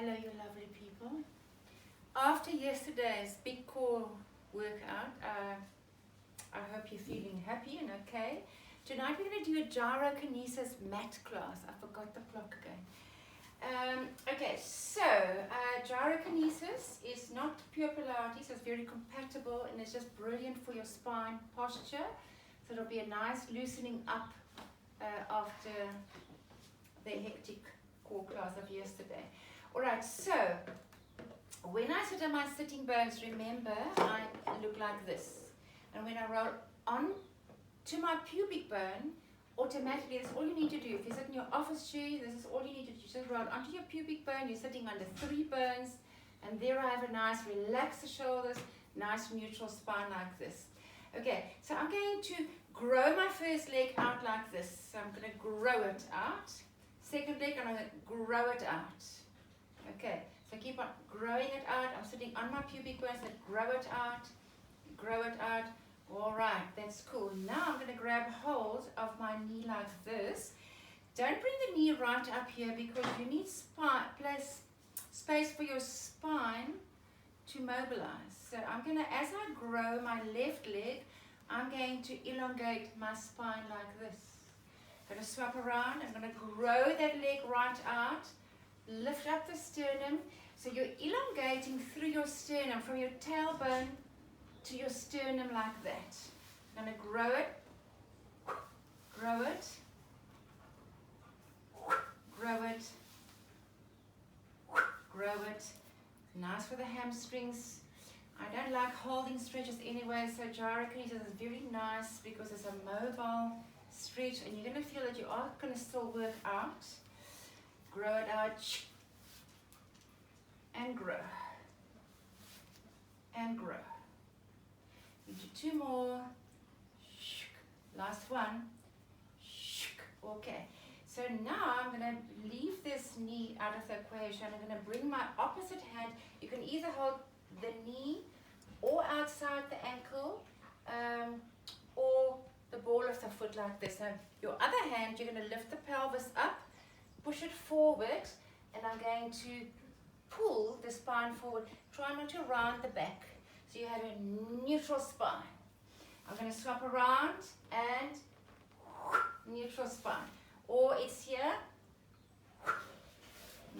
Hello, you lovely people. After yesterday's big core workout, I hope you're feeling happy and okay. Tonight we're going to do a gyrokinesis mat class. I forgot the clock again. Okay, so gyrokinesis is not pure Pilates, it's very compatible and it's just brilliant for your spine posture. So it'll be a nice loosening up after the hectic core class of yesterday. Alright, so when I sit on my sitting bones, remember I look like this. And when I roll on to my pubic bone, automatically, that's all you need to do. If you sit in your office chair, this is all you need to do. Just roll onto your pubic bone. You're sitting under 3 bones. And there I have a nice, relax the shoulders, nice neutral spine like this. Okay, so I'm going to grow my first leg out like this. So I'm going to grow it out. Second leg, and I'm going to grow it out. Okay, so keep on growing it out. I'm sitting on my pubic bone, so grow it out, grow it out. All right, that's cool. Now I'm going to grab hold of my knee like this. Don't bring the knee right up here because you need space for your spine to mobilize. So I'm going to, as I grow my left leg, I'm going to elongate my spine like this. I'm going to swap around. I'm going to grow that leg right out. Lift up the sternum. So you're elongating through your sternum from your tailbone to your sternum like that. I'm going to grow it, grow it, grow it, grow it. Nice for the hamstrings. I don't like holding stretches anyway, so gyrokinesis is very nice because it's a mobile stretch and you're going to feel that you are going to still work out. Grow it out and grow and grow. You do 2 more. Last one. Okay. So now I'm going to leave this knee out of the equation. I'm going to bring my opposite hand. You can either hold the knee or outside the ankle or the ball of the foot like this. Now your other hand, you're going to lift the pelvis up, push it forward, and I'm going to pull the spine forward. Try not to round the back. So you have a neutral spine. I'm going to swap around and neutral spine. Or it's here,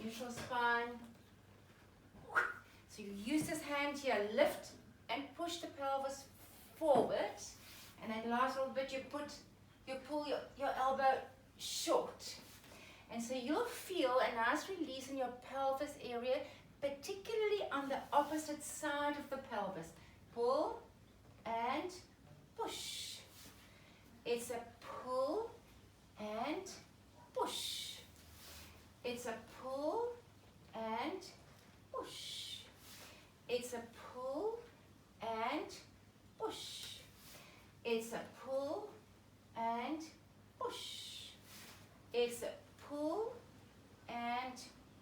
neutral spine. So you use this hand here, lift and push the pelvis forward. And then last little bit, you pull your elbow short. And so you'll feel a nice release in your pelvis area, particularly on the opposite side of the pelvis. Pull and push. It's a pull and push. It's a pull and push. It's a pull and push. It's a pull and push. It's a pull and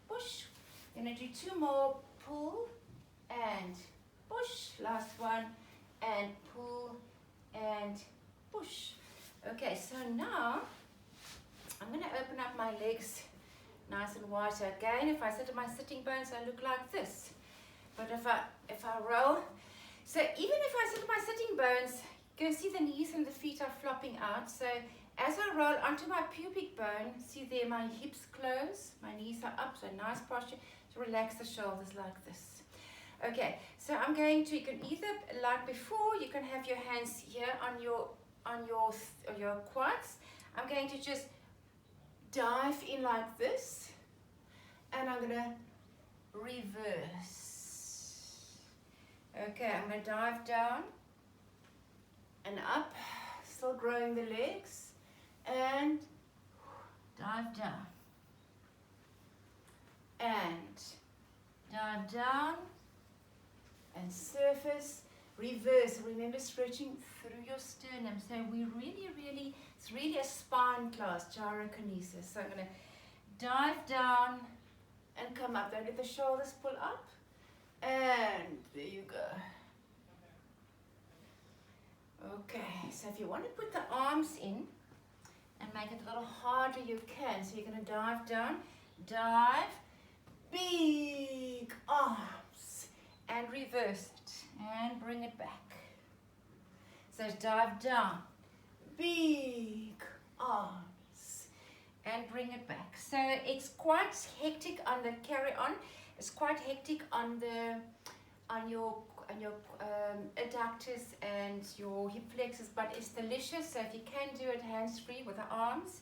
push. I'm going to do 2 more. Pull and push. Last one. And pull and push. Okay, so now I'm going to open up my legs nice and wide. So again, if I sit on my sitting bones, I look like this. But if I roll, so even if I sit on my sitting bones, you can see the knees and the feet are flopping out. So as I roll onto my pubic bone, see there my hips close, my knees are up, so nice posture. So relax the shoulders like this. Okay, so I'm going to, you can either, like before, you can have your hands here on your quads. I'm going to just dive in like this, and I'm going to reverse. Okay, I'm going to dive down and up, still growing the legs, and dive down, and dive down, and surface, reverse. Remember stretching through your sternum. So we really, it's really a spine class, gyrokinesis. So I'm going to dive down and come up. Don't let the shoulders pull up. And there you go. Okay, so if you want to put the arms in and make it a little harder, you can. So you're going to dive down, dive, big arms, and reverse it, and bring it back. So dive down, big arms, and bring it back. So it's quite hectic on the carry on. It's quite hectic on your adductors and your hip flexors, but it's delicious. So if you can do it hands-free with the arms,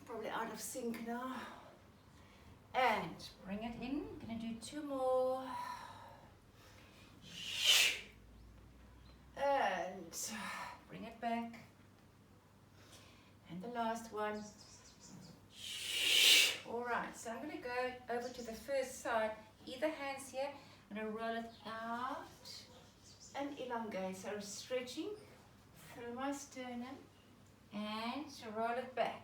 probably out of sync now. And bring it in. I'm gonna do 2 more. And bring it back. And the last one. All right, so I'm gonna go over to the first side. Either hands here. I'm gonna roll it out and elongate. So I'm stretching through my sternum and roll it back.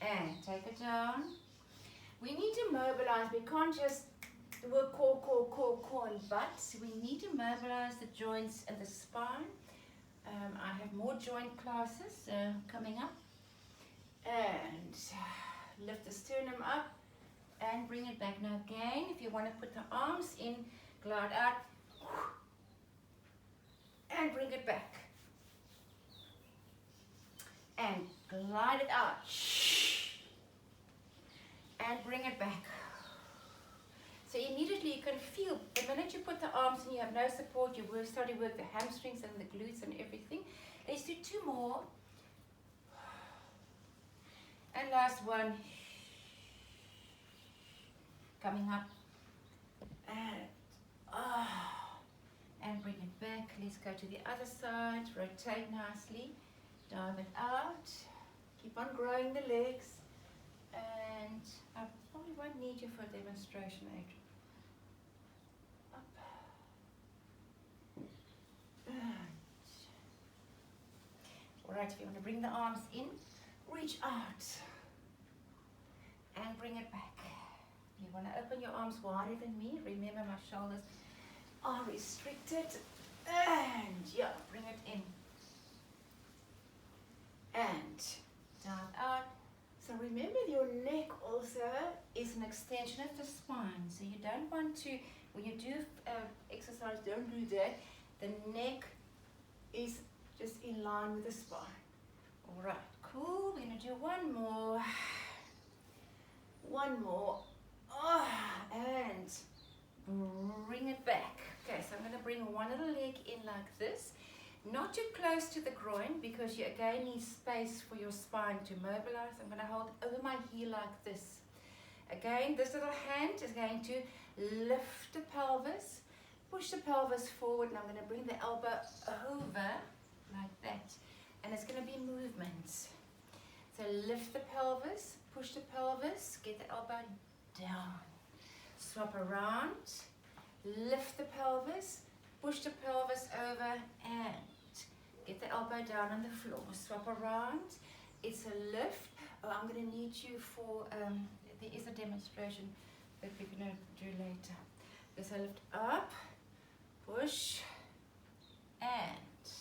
And take it down. We need to mobilize. We can't just work core and butt. We need to mobilize the joints and the spine. I have more joint classes coming up. And lift the sternum up and bring it back. Now again, if you want to put the arms in, glide out and bring it back. And glide it out. And bring it back. So immediately you can feel, the minute you put the arms in, you have no support, you will start to work the hamstrings and the glutes and everything. Let's do 2 more. And last one. Coming up. And bring it back. Let's go to the other side. Rotate nicely. Dive it out. Keep on growing the legs. And I probably won't need you for a demonstration, Adrian. Up. Alright, if you want to bring the arms in, reach out and bring it back. You want to open your arms wider than me. Remember, my shoulders are restricted. And yeah, bring it in. And down, out. So remember, your neck also is an extension of the spine. So you don't want to, when you do exercise, don't do that. The neck is just in line with the spine. All right, cool. We're going to do 1 more. 1 more. And bring it back. Okay, so I'm going to bring one little leg in like this. Not too close to the groin, because you again need space for your spine to mobilize. I'm going to hold over my heel like this. Again, this little hand is going to lift the pelvis, push the pelvis forward, and I'm going to bring the elbow over like that. And it's going to be movements. So lift the pelvis, push the pelvis, get the elbow down. Swap around, lift the pelvis, push the pelvis over, and get the elbow down on the floor. Swap around. It's a lift. Oh, I'm going to need you for, there is a demonstration that we're going to do later. There's a lift up, push, and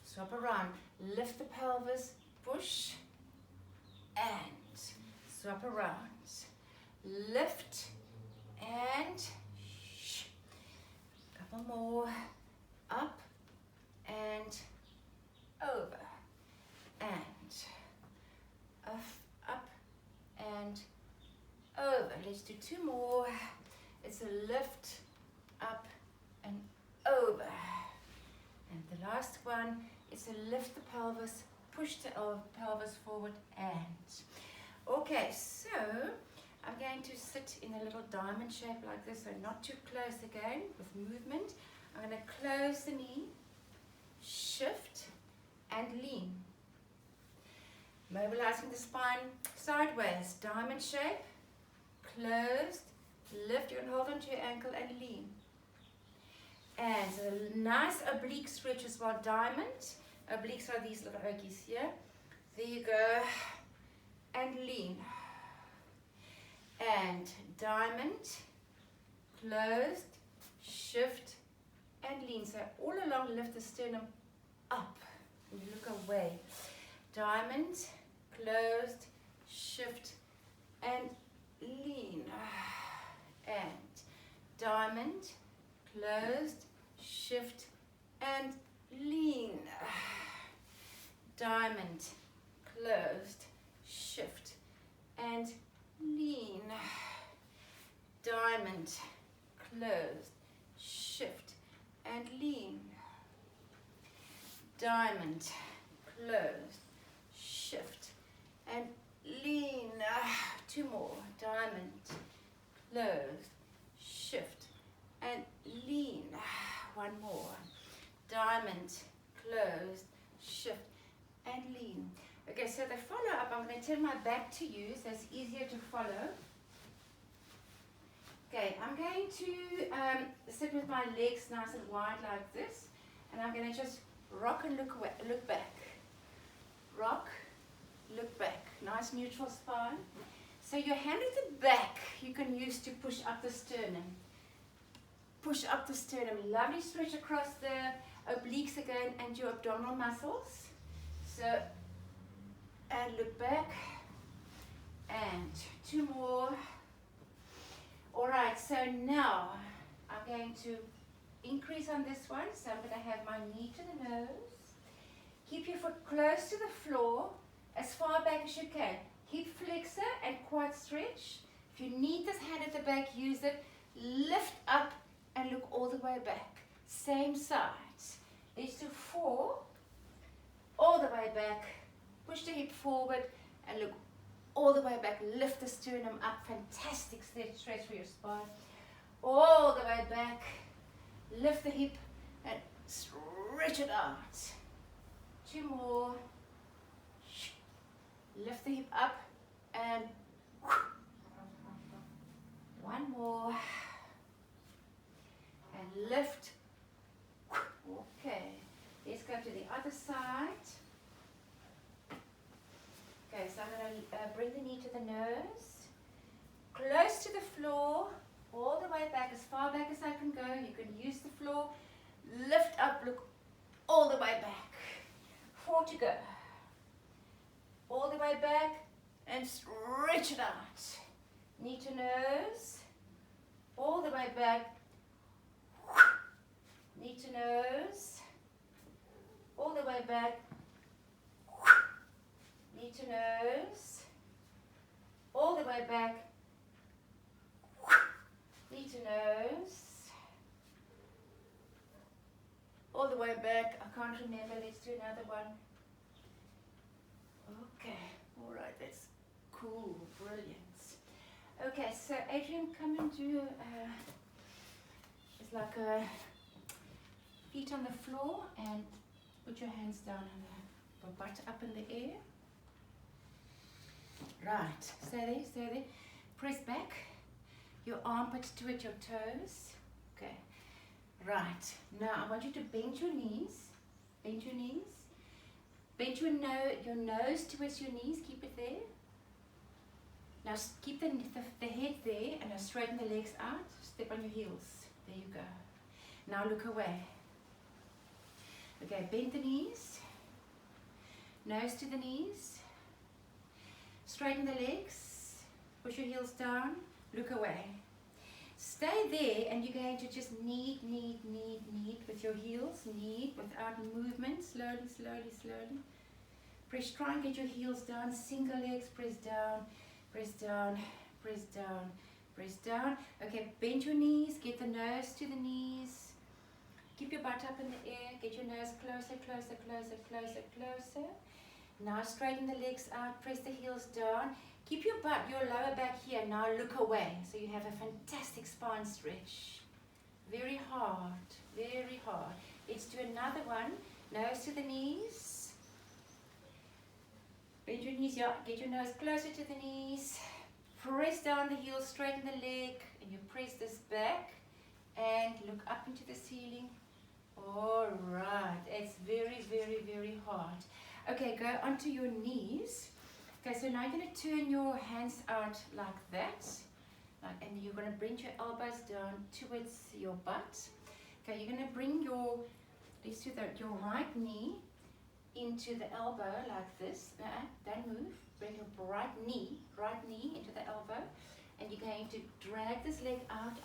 swap around. Lift the pelvis, push, and swap around. Lift, and couple more, up and over, and up and over. Let's do 2 more. It's a lift, up and over. And the last one is a lift the pelvis, push the pelvis forward, and okay, so I'm going to sit in a little diamond shape like this, so not too close again with movement. I'm going to close the knee, shift, and lean. Mobilizing the spine sideways, diamond shape, closed, lift, you can hold onto your ankle and lean. And so a nice oblique stretch as well, diamond. Obliques are these little okies here. There you go, and lean. And diamond, closed, shift, and lean. So all along, lift the sternum up and look away. Diamond, closed, shift, and lean. closed, shift, and lean. Diamond, closed, shift, and lean. Diamond, closed, shift, and lean. Diamond, closed, shift, and lean. Two more. Diamond, closed, shift, and lean. One more. Diamond, closed, shift, and lean. Okay, so the follow-up, I'm going to turn my back to you so it's easier to follow. Okay, I'm going to sit with my legs nice and wide like this, and I'm going to just rock and look away, look back. Rock, look back. Nice neutral spine. So your hand at the back you can use to push up the sternum. Push up the sternum. Lovely stretch across the obliques again and your abdominal muscles. So, and look back. And two more. Alright, so now I'm going to increase on this one. So I'm going to have my knee to the nose. Keep your foot close to the floor, as far back as you can. Hip flexor and quad stretch. If you need this hand at the back, use it. Lift up and look all the way back. Same side. Let's do 4. All the way back. Push the hip forward and look all the way back. Lift the sternum up. Fantastic stretch for your spine. All the way back. Lift the hip and stretch it out. 2 more. Lift the hip up and 1 more. And lift. Okay. Let's go to the other side. Okay, so I'm going to bring the knee to the nose. Close to the floor. All the way back, as far back as I can go. You can use the floor. Lift up, look all the way back. 4 to go. All the way back and stretch it out. Knee to nose. All the way back. Knee to nose. All the way back. Knee to nose. All the way back. Knee to nose. All the way back. I can't remember. Let's do another one. Okay, all right, that's cool, brilliant. Okay, so Adrian, come and do, it's like a feet on the floor and put your hands down on the butt up in the air. Right, stay there, press back, your armpits toward your toes. Okay, right, now I want you to bend your knees, bend your nose towards your knees, keep it there. Now keep the head there and now straighten the legs out, step on your heels, there you go. Now look away. Okay, bend the knees, nose to the knees, straighten the legs, push your heels down, look away. Stay there and you're going to just knead with your heels, knead without movement, slowly. Press, try and get your heels down, single legs, press down, press down, press down, press down. Okay, bend your knees, get the nose to the knees. Keep your butt up in the air, get your nose closer. Now straighten the legs out, press the heels down. Keep your butt, your lower back here. Now look away. So you have a fantastic spine stretch. Very hard, very hard. Let's do another one. Nose to the knees. Bend your knees, yeah. Get your nose closer to the knees. Press down the heels, straighten the leg, and you press this back and look up into the ceiling. All right, it's very hard. Okay, go onto your knees. Okay, so now you're going to turn your hands out like that, and you're going to bring your elbows down towards your butt. Okay, you're going to bring your right knee into the elbow like this. Don't move. Bring your right knee into the elbow, and you're going to drag this leg out.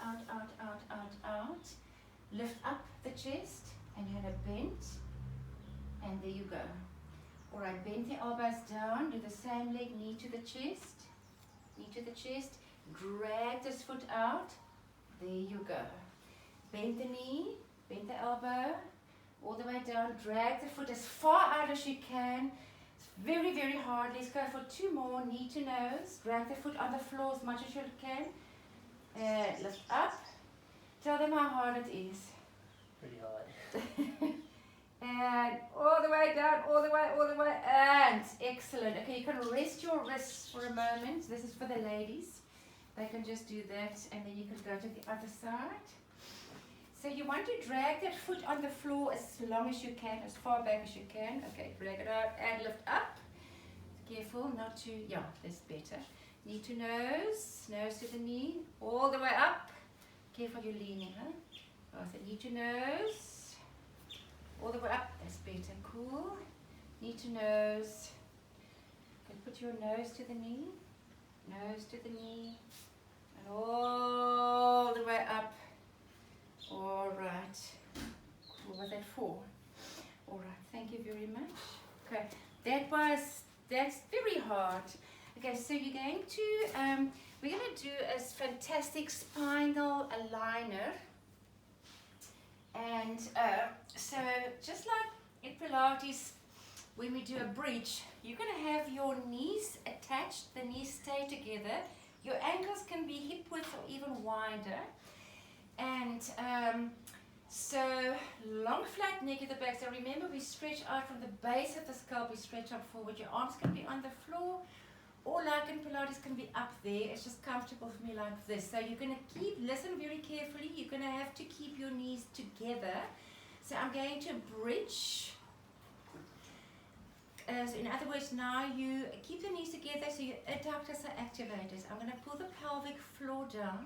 lift up the chest, and you're going to bend, and there you go. All right, bend the elbows down, do the same leg, knee to the chest, drag this foot out, there you go. Bend the knee, bend the elbow, all the way down, drag the foot as far out as you can. It's very, very hard. Let's go for 2 more, knee to nose, drag the foot on the floor as much as you can, and lift up. Tell them how hard it is. Pretty hard. And all the way down, all the way, and excellent. Okay, you can rest your wrists for a moment. This is for the ladies. They can just do that, and then you can go to the other side. So you want to drag that foot on the floor as long as you can, as far back as you can. Okay, drag it out and lift up. Careful not to, yeah, that's better. Knee to nose, nose to the knee, all the way up. Careful you're leaning, huh? Oh, so knee to nose, all the way up, that's better, cool. Knee to nose. Okay, put your nose to the knee, and all the way up. All right, what was that for? All right, thank you very much. Okay, that's very hard. Okay, so you're going to, we're going to do a fantastic spinal aligner. And so just like in Pilates, when we do a bridge, you're going to have your knees attached, the knees stay together. Your ankles can be hip width or even wider. And so long flat neck at the back. So remember, we stretch out from the base of the scalp, we stretch up forward. Your arms can be on the floor, or like in Pilates can be up there. It's just comfortable for me like this. So you're going to listen very carefully, you're going to have to keep your knees together. So I'm going to bridge. So in other words, now you keep the knees together so your adductors are activated. I'm going to pull the pelvic floor down,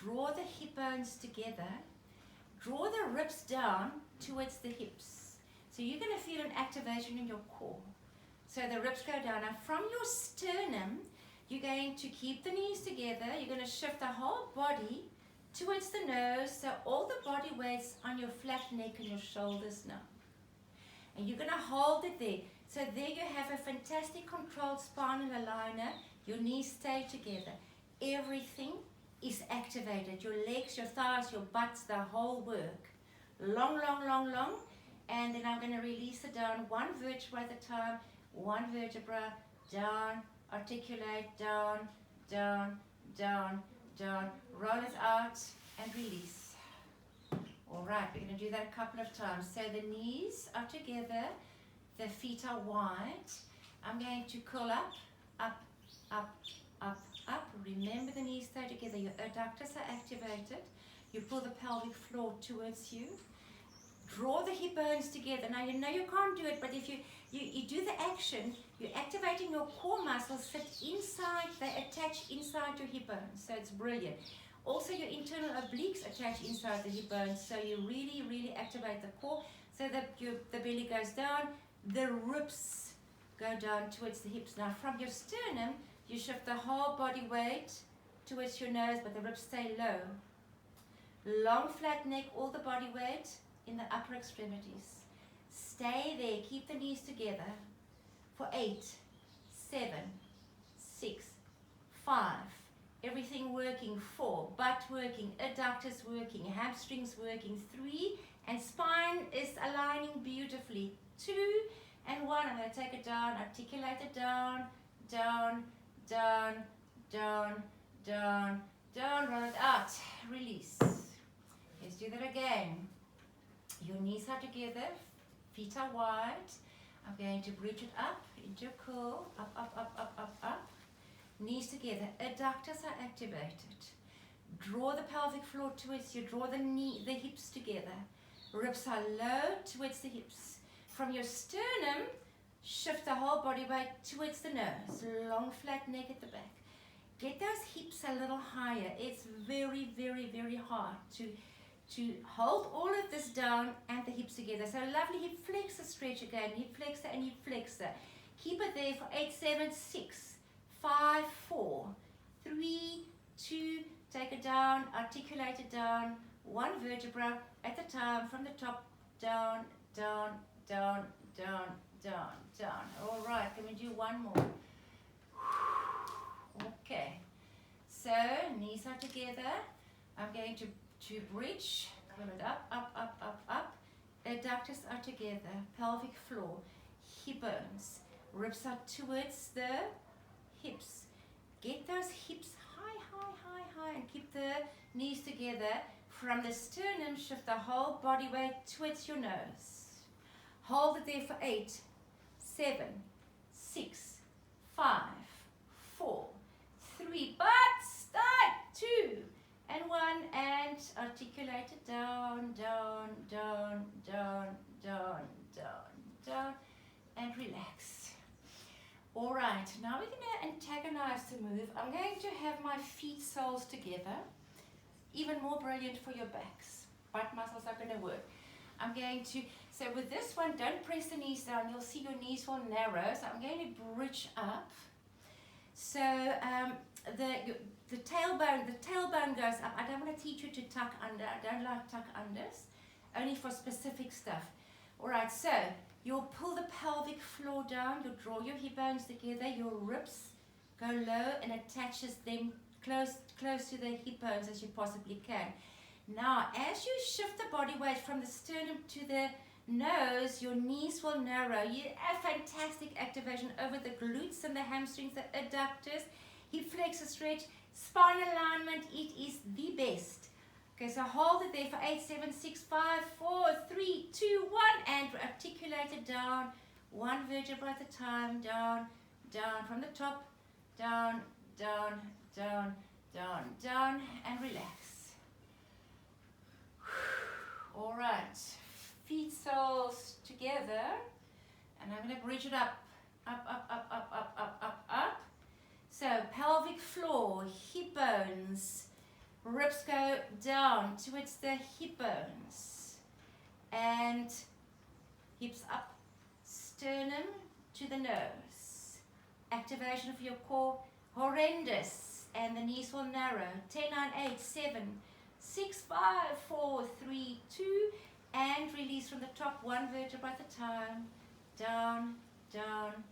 draw the hip bones together, draw the ribs down towards the hips. So you're going to feel an activation in your core. So the ribs go down. Now from your sternum, you're going to keep the knees together. You're going to shift the whole body towards the nose. So all the body weight's on your flat neck and your shoulders now. And you're going to hold it there. So there you have a fantastic controlled spinal aligner. Your knees stay together. Everything is activated. Your legs, your thighs, your butts, the whole work. Long, long, long, long. And then I'm going to release it down one vertebra at a time. One vertebra, down, articulate, down, down, down, down. Roll it out and release. All right, we're going to do that a couple of times. So the knees are together, the feet are wide. I'm going to curl up, up, up, up, up. Remember the knees stay together. Your adductors are activated. You pull the pelvic floor towards you. Draw the hip bones together. Now you know you can't do it, but if you do the action, you're activating your core muscles fit inside, they attach inside your hip bones. So it's brilliant. Also your internal obliques attach inside the hip bones. So you really, really activate the core so that the belly goes down, the ribs go down towards the hips. Now from your sternum, you shift the whole body weight towards your nose, but the ribs stay low. Long flat neck, all the body weight in the upper extremities. Stay there, keep the knees together for 8, 7, 6, 5, everything working, 4, butt working, adductors working, hamstrings working, 3, and spine is aligning beautifully, 2 and 1. I'm going to take it down, articulate it down, down, down, down, down, down, roll it out, release. Let's do that again. Your knees are together, feet are wide. I'm going to bridge it up into a curl, up, up, up, up, up, up. Knees together, adductors are activated. Draw the pelvic floor towards you, draw the hips together. Ribs are low towards the hips. From your sternum, shift the whole body weight towards the nose. Long flat neck at the back. Get those hips a little higher. It's very, very, very hard to hold all of this down and the hips together. So lovely hip flexor stretch again, hip flexor and hip flexor. Keep it there for 8, 7, 6, 5, 4, 3, 2, take it down, articulate it down, one vertebra at a time from the top, down, down, down, down, down, down. All right, can we do one more? Okay, so knees are together. I'm going to bridge, pull it up, up, up, up, up. Adductors are together, pelvic floor, hip bones, ribs are towards the hips. Get those hips high, high, high, high, and keep the knees together. From the sternum, shift the whole body weight towards your nose. Hold it there for 8, 7, 6, 5, 4, 3, but start 2, and 1, and articulate it down, down, down, down, down, down, down, and relax. All right, now we're going to antagonize the move. I'm going to have my feet soles together. Even more brilliant for your backs. Butt muscles are going to work. I'm going to, so with this one, don't press the knees down. You'll see your knees will narrow. So I'm going to bridge up. So the tailbone goes up. I don't want to teach you to tuck under. I don't like tuck unders. Only for specific stuff. All right, so you'll pull the pelvic floor down. You'll draw your hip bones together. Your ribs go low and attaches them close to the hip bones as you possibly can. Now, as you shift the body weight from the sternum to the nose, your knees will narrow. You have fantastic activation over the glutes and the hamstrings, the adductors, hip flexor stretch, spine alignment. It is the best. Okay, so hold it there for 8, 7, 6, 5, 4, 3, 2, 1, and articulate it down, one vertebra at a time, down, down, from the top, down, down, down, down, down, and relax. All right, feet soles together, and I'm going to bridge it up, up, up, up, up, up, up, up, up. So pelvic floor, hip bones, ribs go down towards the hip bones, and hips up, sternum to the nose. Activation of your core, horrendous. And the knees will narrow. 10, 9, 8, 7, 6, 5, 4, 3, 2, and release from the top, one vertebra at a time. Down, down,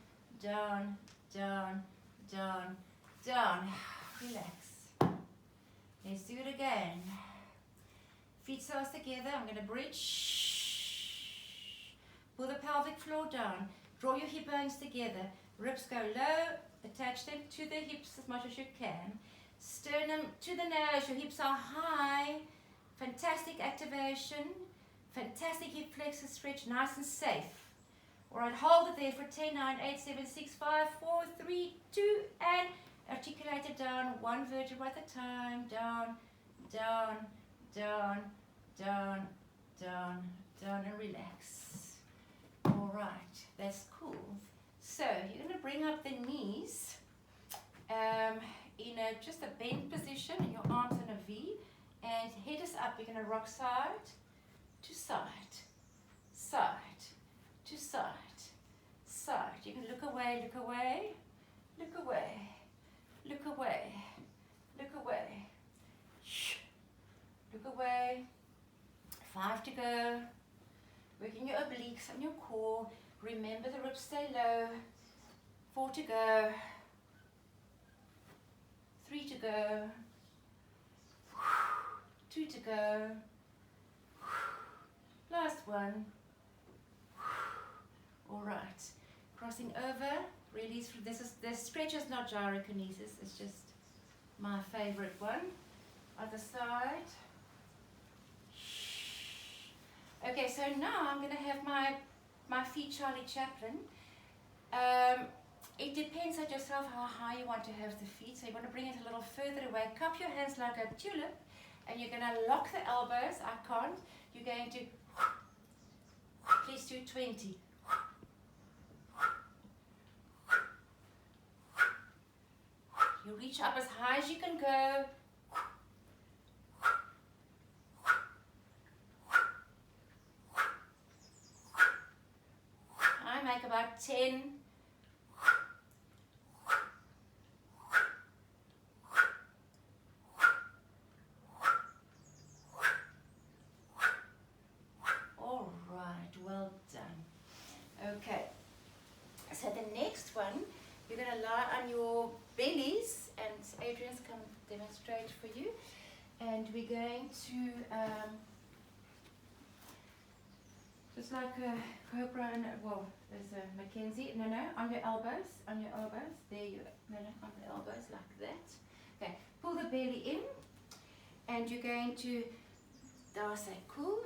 down, down, down, down. Relax. Let's do it again. Feet soles together. I'm going to bridge. Pull the pelvic floor down. Draw your hip bones together. Ribs go low. Attach them to the hips as much as you can. Sternum to the nose. Your hips are high. Fantastic activation. Fantastic hip flexor stretch. Nice and safe. All right, hold it there for 10, 9, 8, 7, 6, 5, 4, 3, 2, and articulate it down, one vertebra at a time. Down, down, down, down, down, down, and relax. All right, that's cool. So you're going to bring up the knees in just a bent position, and your arms in a V, and head is up. You're going to rock side to side, side to side, side. You can look away, look away, look away, look away, look away, look away. 5 to go. Working your obliques and your core. Remember the ribs stay low. 4 to go. 3 to go. 2 to go. Last one. All right. Crossing over. Release. This stretch is not gyrokinesis. It's just my favorite one. Other side. Okay, so now I'm going to have my feet Charlie Chaplin. It depends on yourself how high you want to have the feet. So you want to bring it a little further away. Cup your hands like a tulip, and you're going to lock the elbows. I can't. You're going to, please do 20. You reach up as high as you can go. I make about 10. demonstrate for you. And we're going to, just like a Cobra, and well, there's a Mackenzie. No, on your elbows, there you go. No, on the elbows, like that. Okay, pull the belly in, and you're going to, say cool.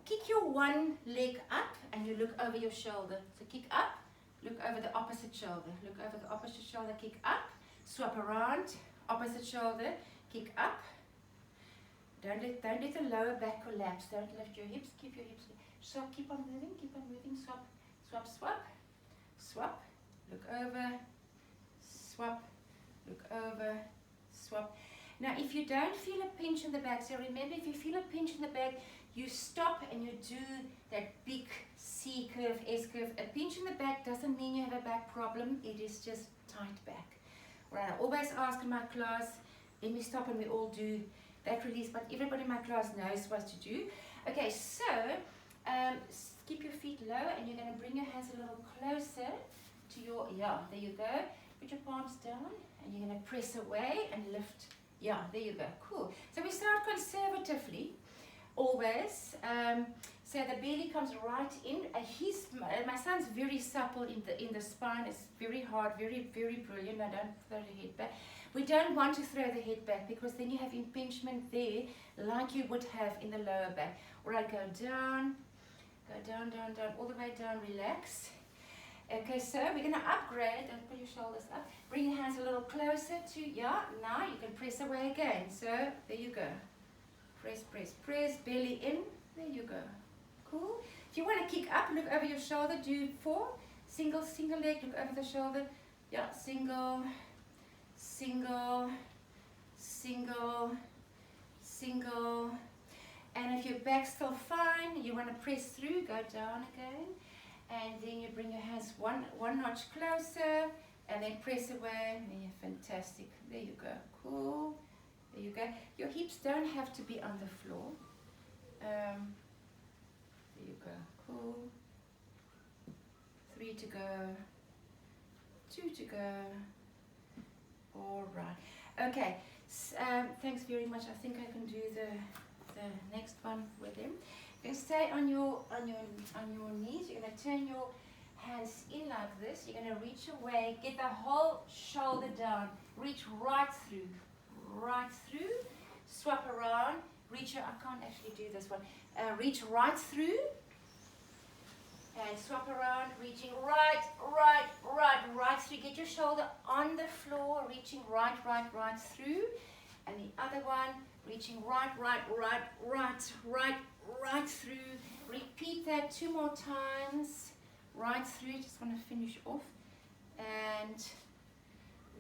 Kick your one leg up, and you look over your shoulder. So kick up, look over the opposite shoulder. Look over the opposite shoulder, kick up, swap around, opposite shoulder, kick up. Don't let the lower back collapse. Don't lift your hips, keep your hips. So keep on moving, swap, swap, swap, swap, look over, swap, look over, swap. Now if you don't feel a pinch in the back, so remember, if you feel a pinch in the back, you stop and you do that big C curve, S curve. A pinch in the back doesn't mean you have a back problem, it is just tight back. Right, I always ask in my class, let me stop, and we all do that release, but everybody in my class knows what to do. Okay, so keep your feet low, and you're going to bring your hands a little closer to your, there you go. Put your palms down, and you're going to press away and lift. There you go, cool. So we start conservatively, always. So the belly comes right in. My son's very supple in the spine. It's very hard, very, very brilliant. I don't throw the head back. We don't want to throw the head back, because then you have impingement there, like you would have in the lower back. All right, go down, down, all the way down, relax. Okay, so we're going to upgrade. Don't put your shoulders up. Bring your hands a little closer to, now you can press away again. So, there you go. Press, press, press, belly in. There you go. Cool. If you want to kick up, look over your shoulder. Do 4. Single leg, look over the shoulder. Single, single, single, single. And if your back's still fine, you want to press through, go down again. And then you bring your hands one notch closer, and then press away. And you're fantastic. There you go. Cool. There you go. Your hips don't have to be on the floor. There you go. Cool. 3 to go. 2 to go. All right. Okay. Thanks very much. I think I can do the next one with him. You can stay on your knees. You're going to turn your hands in like this. You're going to reach away, get the whole shoulder down, reach right through, swap around, reach your, I can't actually do this one, reach right through, and swap around, reaching right through. Get your shoulder on the floor, reaching right through, and the other one, reaching right through. Repeat that 2 more times. Right through. Just want to finish off, and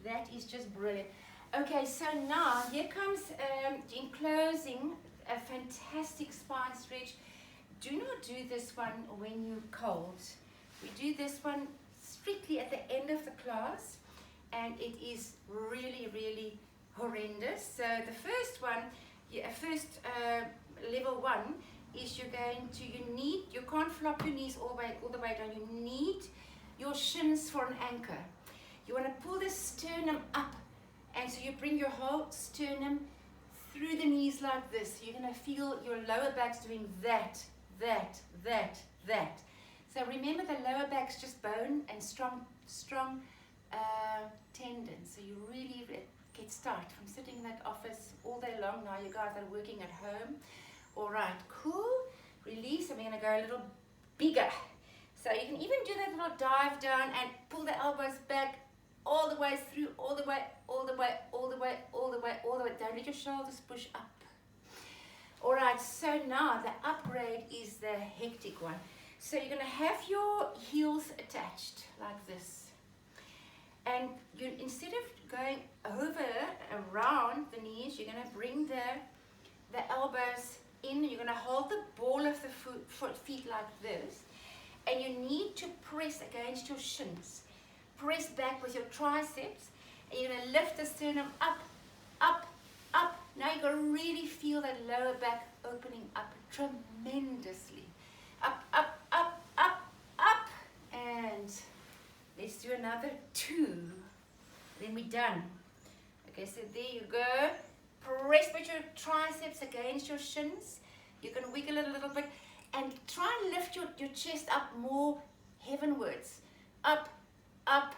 that is just brilliant. Okay, so now here comes in closing a fantastic spine stretch. Do not do this one when you're cold. We do this one strictly at the end of the class, and it is really horrendous. So the first one, level 1 is you can't flop your knees all the way down. You need your shins for an anchor. You want to pull the sternum up, and so you bring your whole sternum through the knees like this. You're going to feel your lower back's doing that. So remember, the lower back's just bone and strong tendons. So you really get started from sitting in that office all day long. Now you guys are working at home. All right, cool. Release, and we're going to go a little bigger. So you can even do that little dive down and pull the elbows back all the way through, all the way. Don't let your shoulders push up. All right, so now the upgrade is the hectic one. So you're going to have your heels attached like this. And instead of going around the knees, you're going to bring the elbows in. You're going to hold the ball of the feet like this. And you need to press against your shins. Press back with your triceps. And you're going to lift the sternum up. Now you're going to really feel that lower back opening up tremendously. Up. And let's do another 2. Then we're done. Okay, so there you go. Press with your triceps against your shins. You can wiggle it a little bit and try and lift your chest up more heavenwards. Up, up,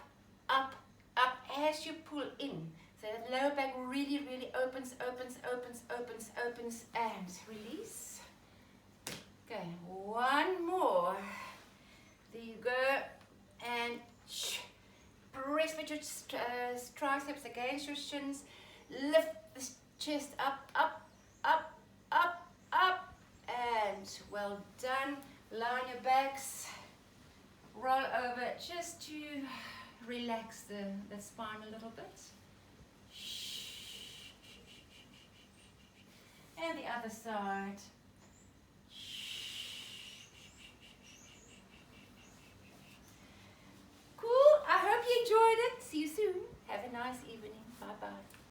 up, up as you pull in. So that lower back really, really opens, opens, opens, opens, opens, and release. Okay, one more. There you go. And press with your triceps against your shins. Lift the chest up, up, up, up, up. And well done. Lie on your backs. Roll over just to relax the spine a little bit. And the other side.